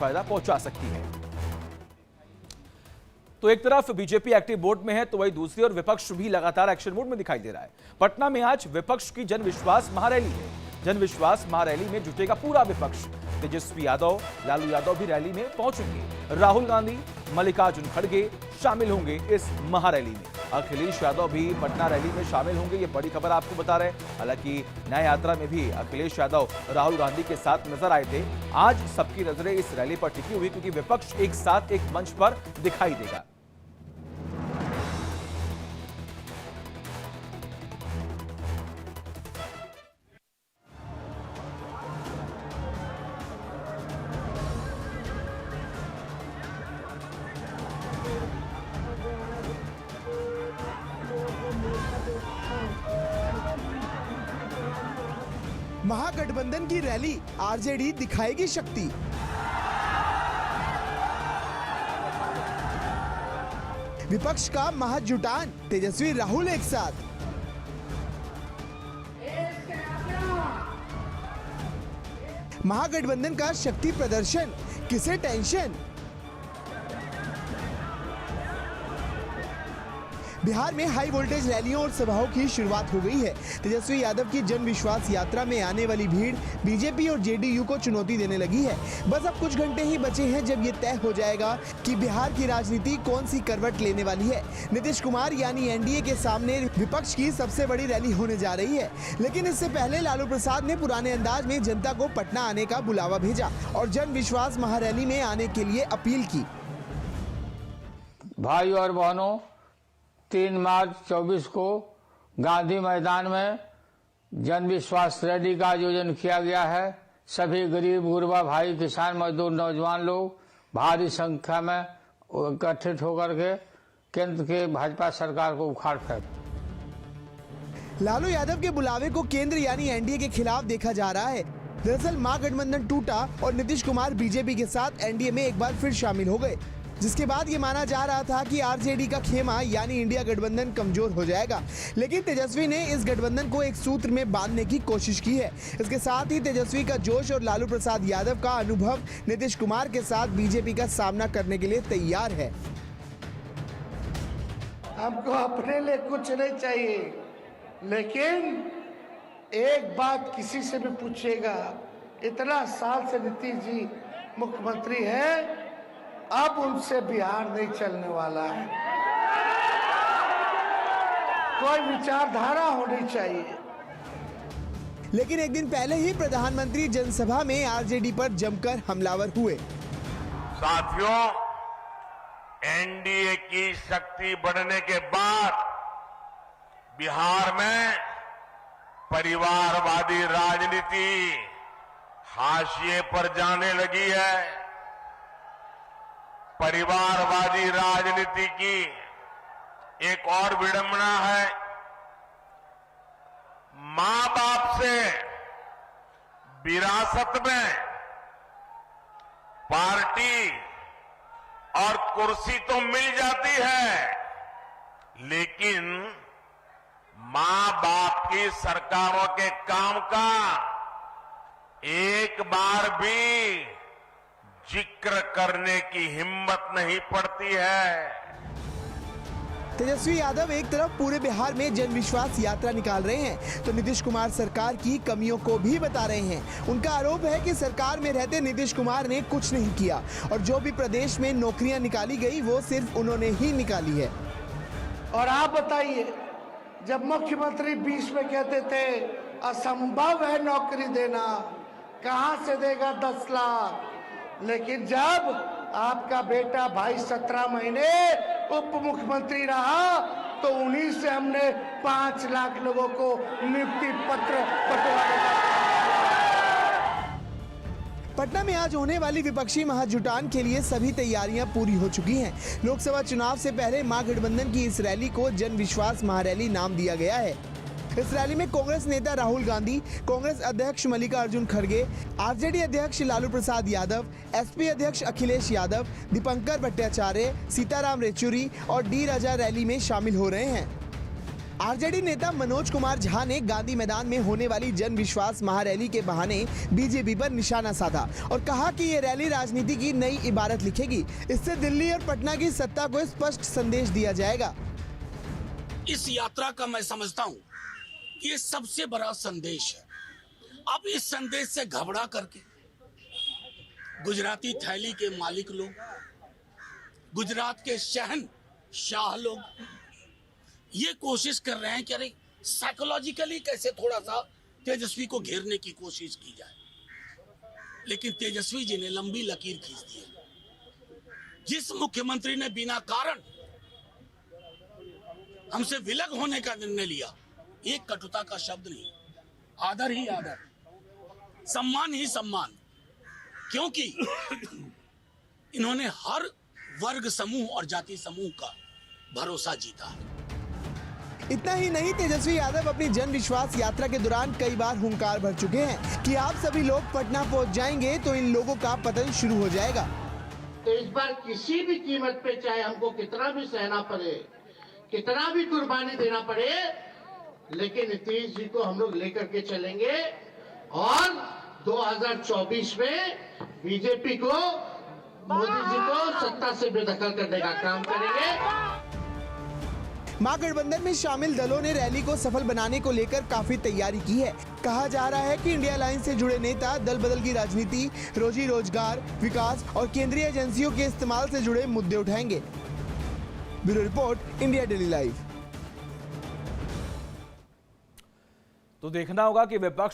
फायदा पहुंचा सकती है। तो एक तरफ बीजेपी एक्टिव मोड में है तो वही दूसरी ओर विपक्ष भी लगातार एक्शन मोड में दिखाई दे रहा है। पटना में आज विपक्ष की जन विश्वास महारैली है। जन विश्वास महारैली में जुटेगा पूरा विपक्ष। तेजस्वी यादव, लालू यादव भी रैली में पहुंचेंगे। राहुल गांधी, मल्लिकार्जुन खड़गे शामिल होंगे इस महारैली में। अखिलेश यादव भी पटना रैली में शामिल होंगे, ये बड़ी खबर आपको बता रहे हैं। हालांकि न्याय यात्रा में भी अखिलेश यादव राहुल गांधी के साथ नजर आए थे। आज सबकी नजरें इस रैली पर टिकी हुई क्योंकि विपक्ष एक साथ एक मंच पर दिखाई देगा। महागठबंधन की रैली, आरजेडी दिखाएगी शक्ति। विपक्ष का महाजुटान, तेजस्वी राहुल एक साथ। महागठबंधन का शक्ति प्रदर्शन, किसे टेंशन। बिहार में हाई वोल्टेज रैलियों और सभाओं की शुरुआत हो गई है। तेजस्वी यादव की जन विश्वास यात्रा में आने वाली भीड़ बीजेपी और जेडीयू को चुनौती देने लगी है। बस अब कुछ घंटे ही बचे हैं जब ये तय हो जाएगा कि बिहार की राजनीति कौन सी करवट लेने वाली है। नीतीश कुमार यानी एनडीए के सामने विपक्ष की सबसे बड़ी रैली होने जा रही है। लेकिन इससे पहले लालू प्रसाद ने पुराने अंदाज में जनता को पटना आने का बुलावा भेजा और जन विश्वास महारैली में आने के लिए अपील की। भाई और बहनों, 3 मार्च 24 को गांधी मैदान में जन विश्वास रैली का आयोजन किया गया है। सभी गरीब गुरबा भाई, किसान, मजदूर, नौजवान लोग भारी संख्या में इकट्ठित होकर के केंद्र के भाजपा सरकार को उखाड़ फेंक। लालू यादव के बुलावे को केंद्र यानी एनडीए के खिलाफ देखा जा रहा है। दरअसल महागठबंधन टूटा और नीतीश कुमार बीजेपी के साथ एनडीए में एक बार फिर शामिल हो गए, जिसके बाद ये माना जा रहा था कि आरजेडी का खेमा यानी इंडिया गठबंधन कमजोर हो जाएगा। लेकिन तेजस्वी ने इस गठबंधन को एक सूत्र में बांधने की कोशिश की है। इसके साथ ही तेजस्वी का जोश और लालू प्रसाद यादव का अनुभव नीतीश कुमार के साथ बीजेपी का सामना करने के लिए तैयार है। हमको अपने लिए कुछ नहीं चाहिए, लेकिन एक बात किसी से भी पूछेगा, इतना साल से नीतीश जी मुख्यमंत्री है, अब उनसे बिहार नहीं चलने वाला है। कोई विचारधारा होनी चाहिए। लेकिन एक दिन पहले ही प्रधानमंत्री जनसभा में आरजेडी पर जमकर हमलावर हुए। साथियों, एनडीए की शक्ति बढ़ने के बाद बिहार में परिवारवादी राजनीति हाशिए पर जाने लगी है। परिवारवादी राजनीति की एक और विडंबना है, मां बाप से विरासत में पार्टी और कुर्सी तो मिल जाती है, लेकिन मां बाप की सरकारों के काम का एक बार भी जिक्र करने की हिम्मत नहीं पड़ती है। तेजस्वी यादव एक तरफ पूरे बिहार में जन विश्वास यात्रा निकाल रहे हैं तो नीतीश कुमार सरकार की कमियों को भी बता रहे हैं। उनका आरोप है कि सरकार में रहते नीतीश कुमार ने कुछ नहीं किया और जो भी प्रदेश में नौकरियां निकाली गई वो सिर्फ उन्होंने ही निकाली है। और आप बताइए, जब मुख्यमंत्री 20 में कहते थे असंभव है नौकरी देना, कहां से देगा 10 लाख, लेकिन जब आपका बेटा भाई 17 महीने उप मुख्यमंत्री रहा तो उन्हीं से हमने 5 लाख लोगों को नियुक्ति पत्र बंटवाया। पटना में आज होने वाली विपक्षी महाजुटान के लिए सभी तैयारियां पूरी हो चुकी हैं। लोकसभा चुनाव से पहले महागठबंधन की इस रैली को जन विश्वास महारैली नाम दिया गया है। इस रैली में कांग्रेस नेता राहुल गांधी, कांग्रेस अध्यक्ष मल्लिकार्जुन खड़गे, आरजेडी अध्यक्ष लालू प्रसाद यादव, एसपी अध्यक्ष अखिलेश यादव, दीपंकर भट्टाचार्य, सीताराम येचुरी और डी राजा रैली में शामिल हो रहे हैं। आरजेडी नेता मनोज कुमार झा ने गांधी मैदान में होने वाली जन विश्वास महारैली के बहाने बीजेपी पर निशाना साधा और कहा कि ये रैली राजनीति की नई इबारत लिखेगी। इससे दिल्ली और पटना की सत्ता को स्पष्ट संदेश दिया जाएगा। इस यात्रा का मैं समझता हूं ये सबसे बड़ा संदेश है। अब इस संदेश से घबरा करके गुजराती थैली के मालिक लोग, गुजरात के शहंशाह लोग ये कोशिश कर रहे हैं कि अरे साइकोलॉजिकली कैसे थोड़ा सा तेजस्वी को घेरने की कोशिश की जाए, लेकिन तेजस्वी जी ने लंबी लकीर खींच दी है। जिस मुख्यमंत्री ने बिना कारण हमसे विलग होने का निर्णय लिया, एक कटुता का शब्द नहीं, आदर ही आदर, सम्मान ही सम्मान, क्योंकि इन्होंने हर वर्ग समूह और जाति समूह का भरोसा जीता है। इतना ही नहीं, तेजस्वी यादव अपनी जन विश्वास यात्रा के दौरान कई बार हुंकार भर चुके हैं कि आप सभी लोग पटना पहुंच जाएंगे तो इन लोगों का पतन शुरू हो जाएगा। तो इस बार किसी भी कीमत पे, चाहे हमको कितना भी सहना पड़े, कितना भी कुर्बानी देना पड़े, लेकिन नीतीश जी को हम लोग लेकर के चलेंगे और 2024 में बीजेपी को, मोदी जी को सत्ता से बेदखल करने का काम करेंगे। महागठबंधन में शामिल दलों ने रैली को सफल बनाने को लेकर काफी तैयारी की है। कहा जा रहा है कि इंडिया अलायंस से जुड़े नेता दल बदल की राजनीति, रोजी रोजगार, विकास और केंद्रीय एजेंसियों के इस्तेमाल से जुड़े मुद्दे उठाएंगे। Bureau report, India daily live. तो देखना होगा कि विपक्ष